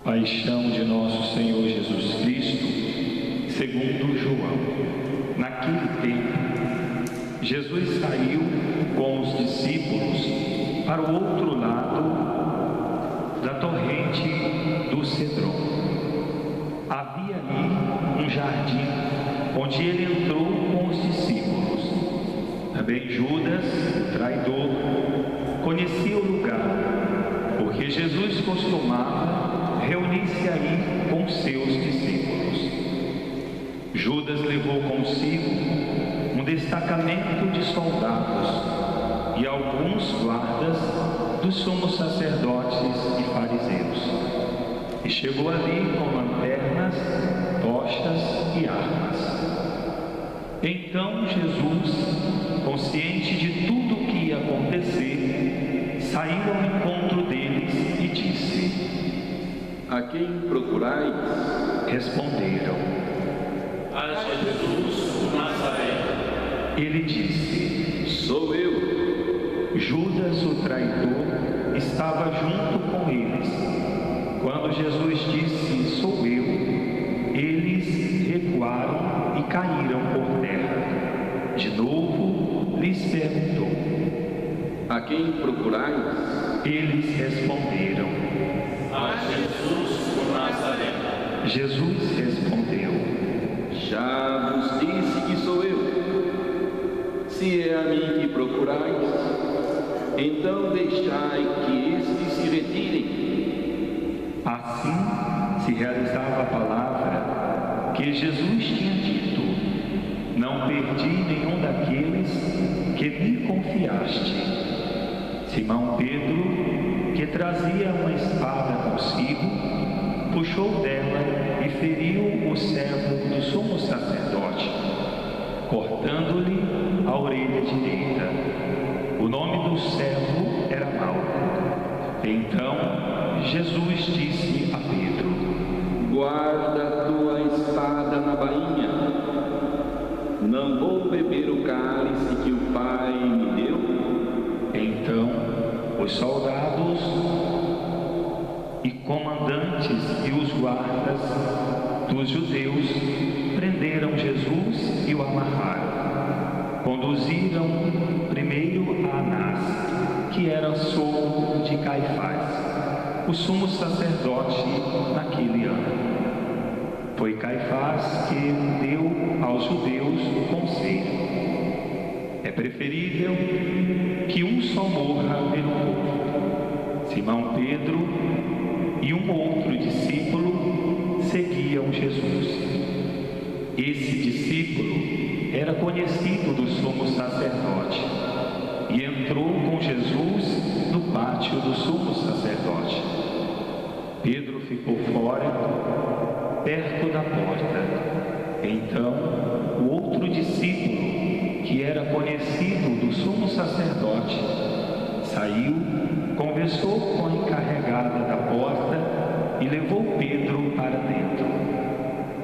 Paixão de nosso Senhor Jesus Cristo, segundo João. Naquele tempo, Jesus saiu com os discípulos para o outro lado da torrente do Cedron. Havia ali um jardim, onde ele entrou com os discípulos. Também Judas, o traidor, conhecia o lugar, porque Jesus costumava reunir-se aí com seus discípulos. Judas levou consigo um destacamento de soldados e alguns guardas dos sumos sacerdotes e fariseus. E chegou ali com lanternas, tochas e armas. Então Jesus, consciente de tudo o que ia acontecer, saiu ao encontro deles e disse: A quem procurais? Responderam: A Jesus o Nazareno. Ele disse: Sou eu. Judas, o traidor, estava junto com eles. Quando Jesus disse: Sou eu, eles recuaram e caíram por terra. De novo lhes perguntou: A quem procurais? Eles responderam: A Jesus o Nazareno. Jesus respondeu: Já vos disse que sou eu. Se é a mim que procurais, então deixai que estes se retirem. Assim se realizava a palavra que Jesus tinha dito: Não perdi nenhum daqueles que me confiaste. Simão Pedro, que trazia uma espada consigo, puxou dela e feriu o servo do sumo sacerdote, cortando-lhe a orelha direita. O nome do servo era Malco. Então Jesus disse a Pedro: Guarda tua espada na bainha. Não vou beber o cálice que o Pai me deu. Então os soldados e comandantes e os guardas dos judeus prenderam Jesus e o amarraram. Conduziram primeiro a Anás, que era sogro de Caifás, o sumo sacerdote naquele ano. Foi Caifás que deu aos judeus o conselho: é preferível que um só morra pelo povo. Simão Pedro e um outro discípulo seguiam Jesus. Esse discípulo era conhecido do sumo sacerdote e entrou com Jesus no pátio do sumo sacerdote. Pedro ficou fora, perto da porta. Então, o outro discípulo, que era conhecido do sumo sacerdote, saiu, conversou com a encarregada da porta e levou Pedro para dentro.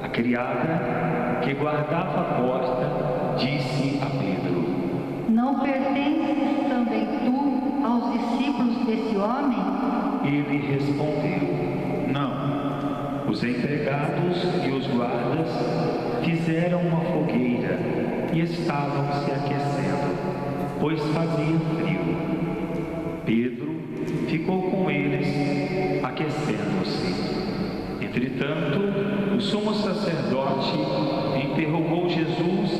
A criada, que guardava a porta, disse a Pedro: Não pertences também tu aos discípulos desse homem? Ele respondeu: Não. Os empregados e os guardas fizeram uma fogueira e estavam se aquecendo, pois fazia frio. Pedro ficou com eles, aquecendo-se. Entretanto, o sumo sacerdote interrogou Jesus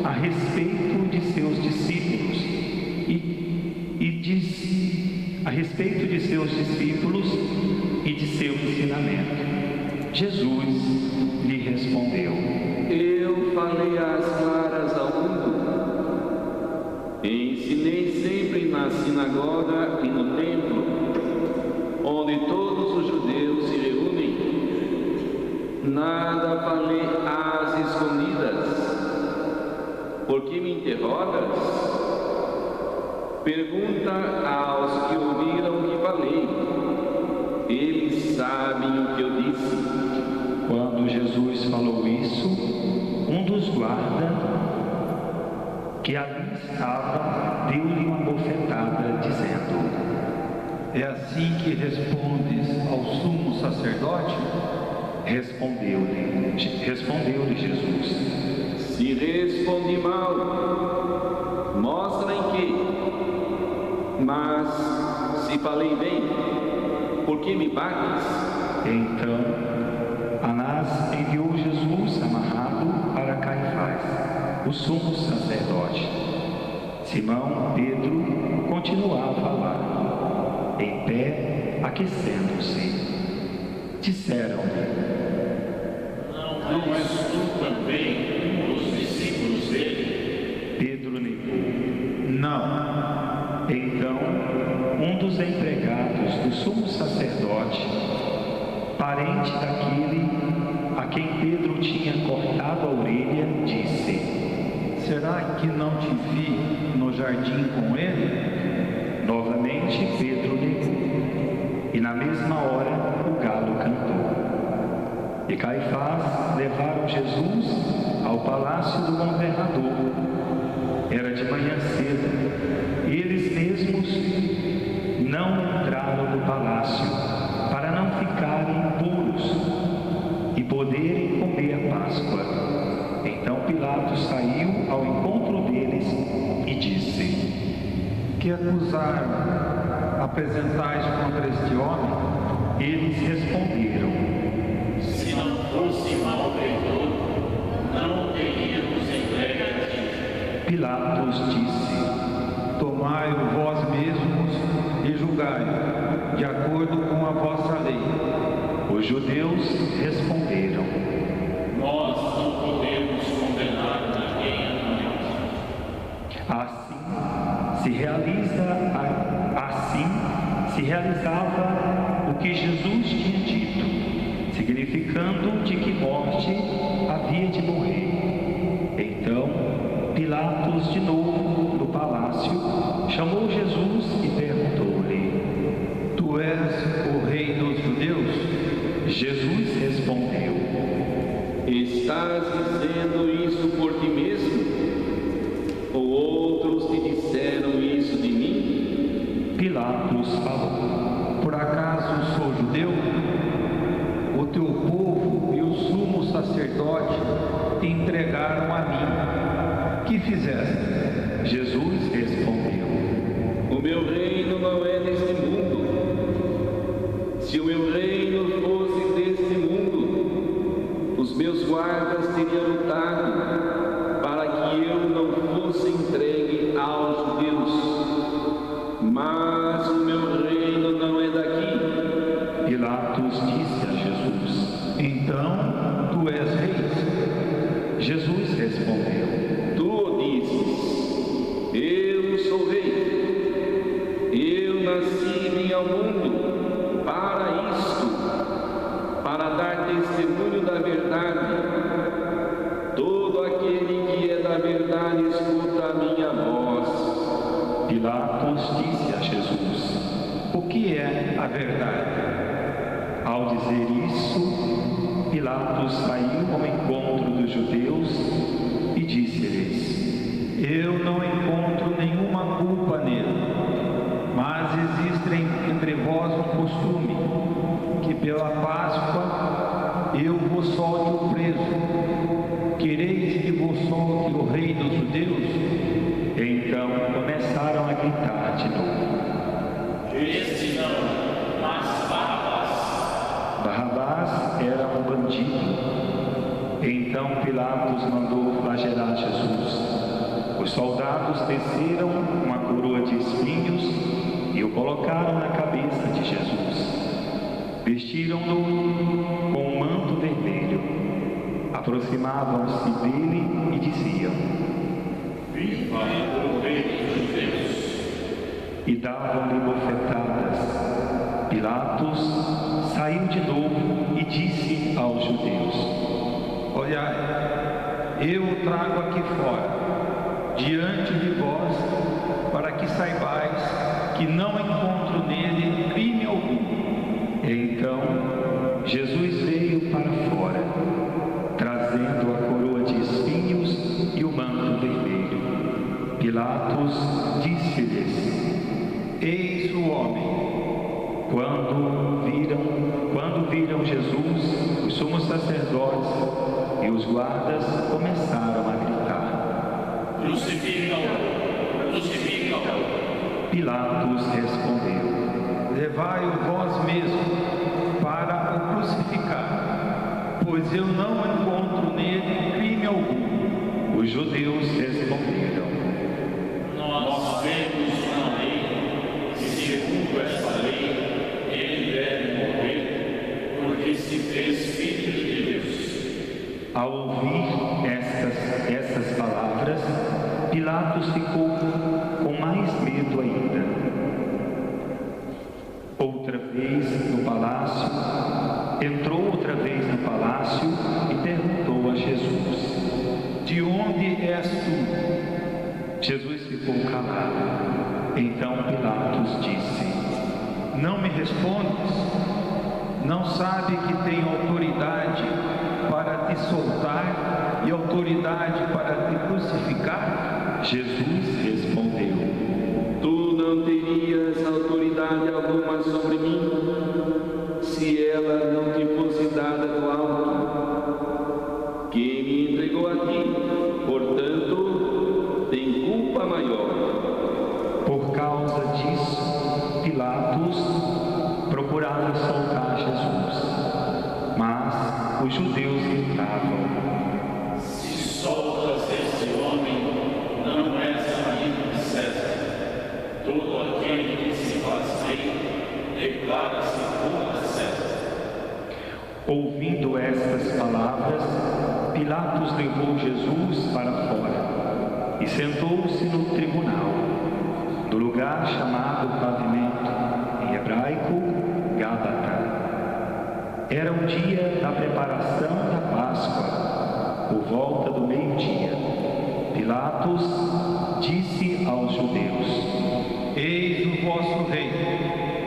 a respeito de seus discípulos e disse a respeito de seus discípulos e de seu ensinamento. Jesus lhe respondeu: Eu falei às claras ao mundo. Ensinei sempre na sinagoga e no templo, onde todos os judeus se reúnem. Nada falei às escondidas. Por que me interrogas? Pergunta aos que ouviram o que falei. Eles sabem o que eu disse. Quando Jesus falou isso, um dos guardas que ali estava deu-lhe uma bofetada, dizendo: É assim que respondes ao sumo sacerdote? Respondeu-lhe Jesus: Se respondi mal, mostra em que. Mas se falei bem, por que me bates? Então Anás enviou Jesus amarrado para Caifás, o sumo sacerdote. Simão Pedro continuava lá, em pé, aquecendo-se. Disseram-lhe: Não és tu também um dos discípulos dele? Pedro negou. Não. Então, um dos empregados do sumo sacerdote, parente daquele a quem Pedro tinha cortado a orelha, disse: Será que não te vi no jardim com ele? Novamente Pedro negou. E na mesma hora o galo cantou. E Caifás levaram Jesus ao palácio do governador. Era de manhã cedo. Eles mesmos não entraram no palácio para não ficarem impuros e poderem comer a Páscoa. Então Pilatos saiu ao encontro deles e disse: Que acusaram apresentais contra este homem? Eles responderam: Se não fosse malfeitor, não o teríamos entregue a ti. Pilatos disse: Tomai-o vós mesmos e julgai-o, de acordo com a vossa lei. Os judeus responderam: Nós não podemos condenar ninguém à morte. Assim se realizava o que Jesus tinha dito, significando de que morte havia de morrer. Então Pilatos, de novo no palácio, chamou Jesus e perguntou-lhe: Tu és o rei dos judeus? Jesus respondeu: Estás dizendo isso por ti mesmo? Ou outros te disseram isso de mim? Pilatos falou: Por acaso sou judeu? O teu povo e o sumo sacerdote te entregaram a mim. Que fizeste? Jesus respondeu: O meu reino não é deste mundo. Se o meu reino fosse deste mundo, os meus guardas teriam lutado para que eu não fosse entregue aos judeus. Mas o meu reino não é daqui. Pilatos disse a Jesus: Então tu és rei? Jesus respondeu: Tu o dizes, eu sou rei. Eu nasci e vim ao mundo para isto, para dar testemunho da verdade. Todo aquele que é da verdade escuta a minha voz. Pilatos disse a Jesus: O que é a verdade? Ao dizer isso, Pilatos saiu ao encontro dos judeus e disse-lhes: Eu não encontro nenhuma culpa nele, mas existe entre vós um costume, que pela Páscoa eu vos solte o preso. Quereis que vos solte o rei dos judeus? Então começaram a gritar de novo: Este não, mas Barrabás. Barrabás era um bandido. Então Pilatos mandou flagelar Jesus. Os soldados teceram uma coroa de espinhos e o colocaram na cabeça de Jesus. Vestiram-no com um manto vermelho. Aproximavam-se dele e diziam: Viva o rei dos judeus. E davam-lhe bofetadas. Pilatos saiu de novo e disse aos judeus: Olhai, eu o trago aqui fora, diante de vós, para que saibais que não encontro nele crime algum. Então Jesus veio para fora, trazendo a coroa de espinhos e o manto vermelho. Pilatos disse-lhes: Eis o homem. Quando viram Jesus, os sumos sacerdotes e os guardas começaram a gritar: Crucificam-o! Crucificam-o! Pilatos respondeu: Levai-o vós mesmo para o crucificar, pois eu não encontro nele crime algum. Os judeus responderam: Nós vemos na lei que, segundo essa lei, ele deve morrer, porque se fez filho de Deus. Ao ouvir estas palavras, Pilatos ficou com mais medo ainda. Entrou outra vez no palácio e perguntou a Jesus: De onde és tu? Jesus ficou calado. Então Pilatos disse: Não me respondes? Não sabe que tenho autoridade para te soltar e autoridade para te crucificar? Jesus respondeu: Tu não terias autoridade alguma sobre mim, se ela não te fosse dada do alto. Quem me entregou a ti, portanto, tem culpa maior. Por causa disso, Pilatos procurava soltar Jesus, mas os judeus gritavam: Se soltas este homem, não és amigo de César. Todo aquele que se faz rei declara-se contra César. Ouvindo estas palavras, Pilatos levou Jesus para fora e sentou-se no tribunal, no lugar chamado Pavimento, em hebraico, Gábata. Era o dia da preparação da Páscoa, por volta do meio-dia. Pilatos disse aos judeus: Eis o vosso rei.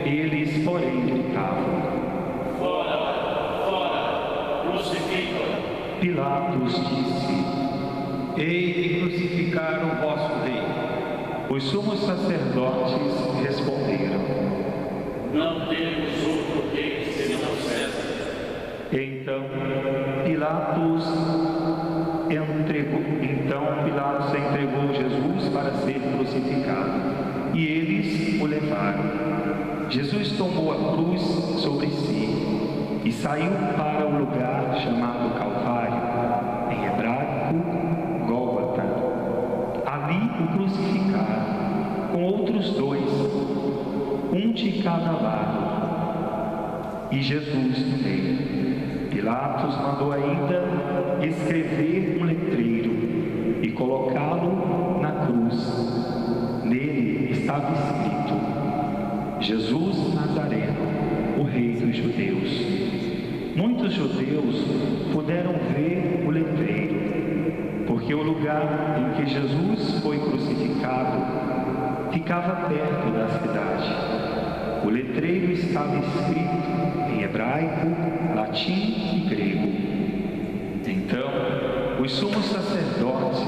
Eles, porém, gritavam: Fora, fora, crucifica-o. Pilatos disse: Hei de crucificar o vosso rei. Os sumos sacerdotes responderam: Não temos outro rei senão César. Então Pilatos entregou Jesus para ser crucificado, e eles o levaram. Jesus tomou a cruz sobre si e saiu para o lugar chamado Calvário, em hebraico, Gólgota. Ali o crucificaram, com outros dois, um de cada lado, e Jesus no meio. Pilatos mandou ainda escrever um letreiro e colocá-lo na cruz. Nele estava escrito: Jesus Nazareno, o Rei dos Judeus. Muitos judeus puderam ver o letreiro, porque o lugar em que Jesus foi crucificado ficava perto da cidade. O letreiro estava escrito em hebraico, latim e grego. Então, os sumos sacerdotes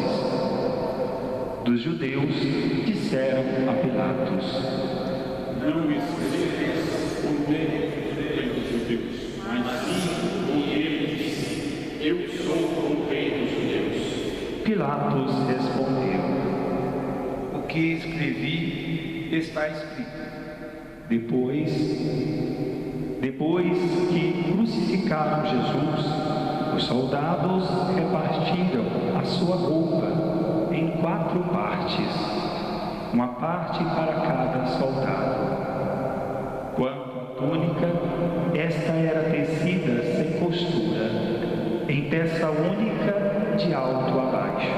dos judeus disseram a Pilatos: Não escreves o nome dos judeus, mas sim o que ele disse: Eu sou o rei dos judeus. Pilatos respondeu: O que escrevi está escrito. Depois que crucificaram Jesus, os soldados repartiram a sua roupa em 4 partes, uma parte para cada soldado. Quanto à túnica, esta era tecida sem costura, em peça única de alto a baixo.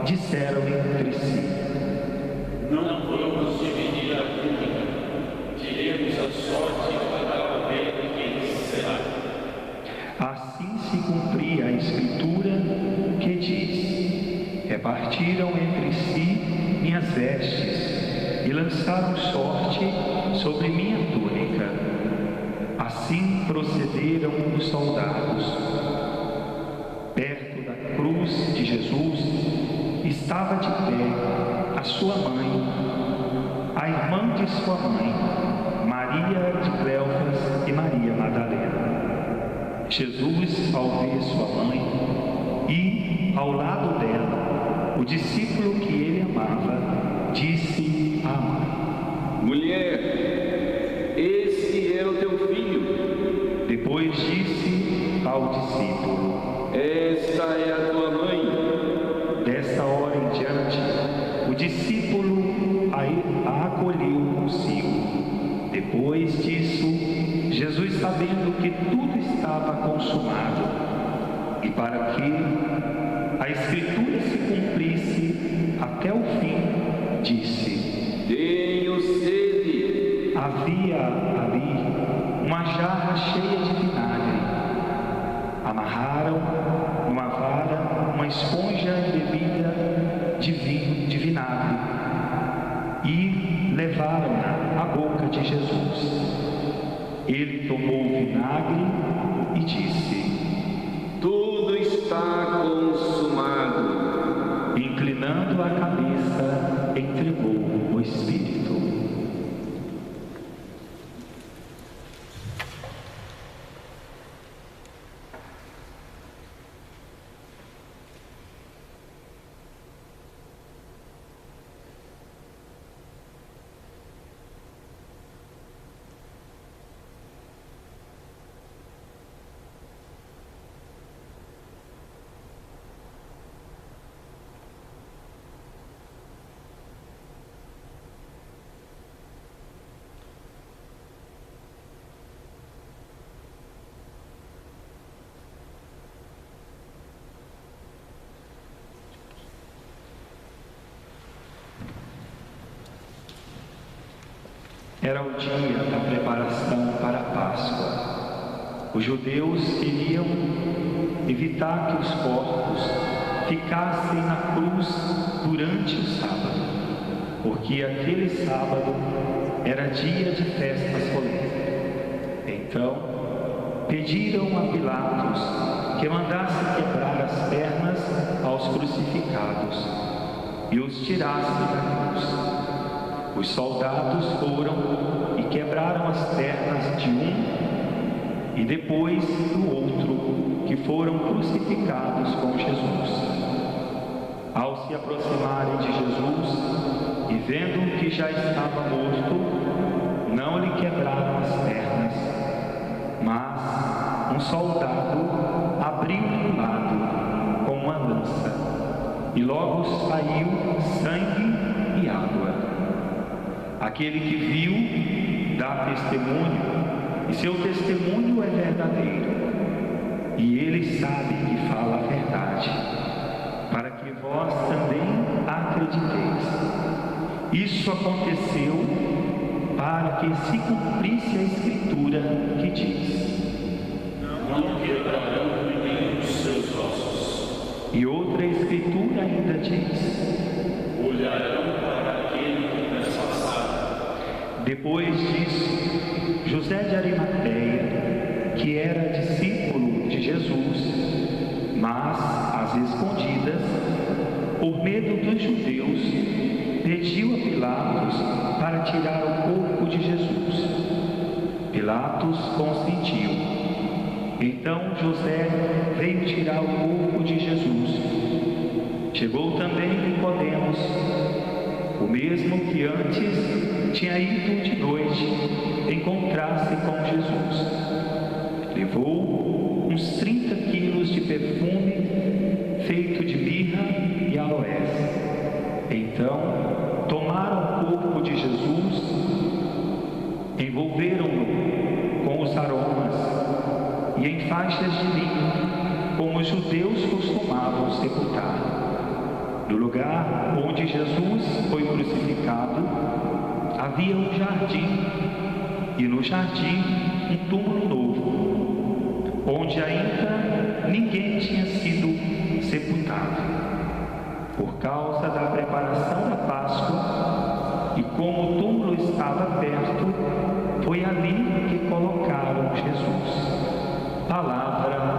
Disseram entre si: Não vamos dividir a túnica, diremos a sorte para ver quem será. Assim se cumpria a escritura que diz: repartiram entre si minhas vestes e lançaram sorte sobre minha túnica. Assim procederam os soldados. Perto da cruz de Jesus estava de pé a sua mãe, a irmã de sua mãe, Maria de Jesus, ao ver sua mãe e, ao lado dela, o discípulo que ele amava, disse à mãe: Mulher, esse é o teu filho. Depois disse ao discípulo: Esta é a tua mãe. Dessa hora em diante, o discípulo a acolheu consigo. Depois disso, Jesus, sabendo que tudo estava consumado, e para que a Escritura se cumprisse até o fim, disse: Tenho sede. Havia ali uma jarra cheia de vinagre. Amarraram numa vara uma esponja embebida de vinagre e levaram-na à boca de Jesus. Ele tomou o vinagre e disse: Tudo está consumado. Inclinando a cabeça, entregou o Espírito. Era o dia da preparação para a Páscoa. Os judeus queriam evitar que os corpos ficassem na cruz durante o sábado, porque aquele sábado era dia de festa solene. Então, pediram a Pilatos que mandasse quebrar as pernas aos crucificados e os tirasse da cruz. Os soldados foram e quebraram as pernas de um e depois do outro, que foram crucificados com Jesus. Ao se aproximarem de Jesus e vendo que já estava morto, não lhe quebraram as pernas, mas um soldado abriu-lhe o lado com uma lança e logo saiu sangue e água. Aquele que viu dá testemunho, e seu testemunho é verdadeiro, e ele sabe que fala a verdade, para que vós também acrediteis. Isso aconteceu para que se cumprisse a Escritura que diz: Não quebrarão nenhum dos seus ossos. E outra Escritura ainda diz: Olharão para aquele que trespassaram. Depois disso, José de Arimateia, que era discípulo de Jesus, mas às escondidas, por medo dos judeus, pediu a Pilatos para tirar o corpo de Jesus. Pilatos consentiu. Então José veio tirar o corpo de Jesus. Chegou também Nicodemos, o mesmo que antes tinha ido de noite encontrar-se com Jesus. Levou uns 30 quilos de perfume feito de mirra e aloés. Então tomaram o corpo de Jesus, envolveram-no com os aromas e em faixas de linho, como os judeus costumavam sepultar. No lugar onde Jesus foi crucificado, havia um jardim, e no jardim um túmulo novo, onde ainda ninguém tinha sido sepultado. Por causa da preparação da Páscoa, e como o túmulo estava perto, foi ali que colocaram Jesus. Palavra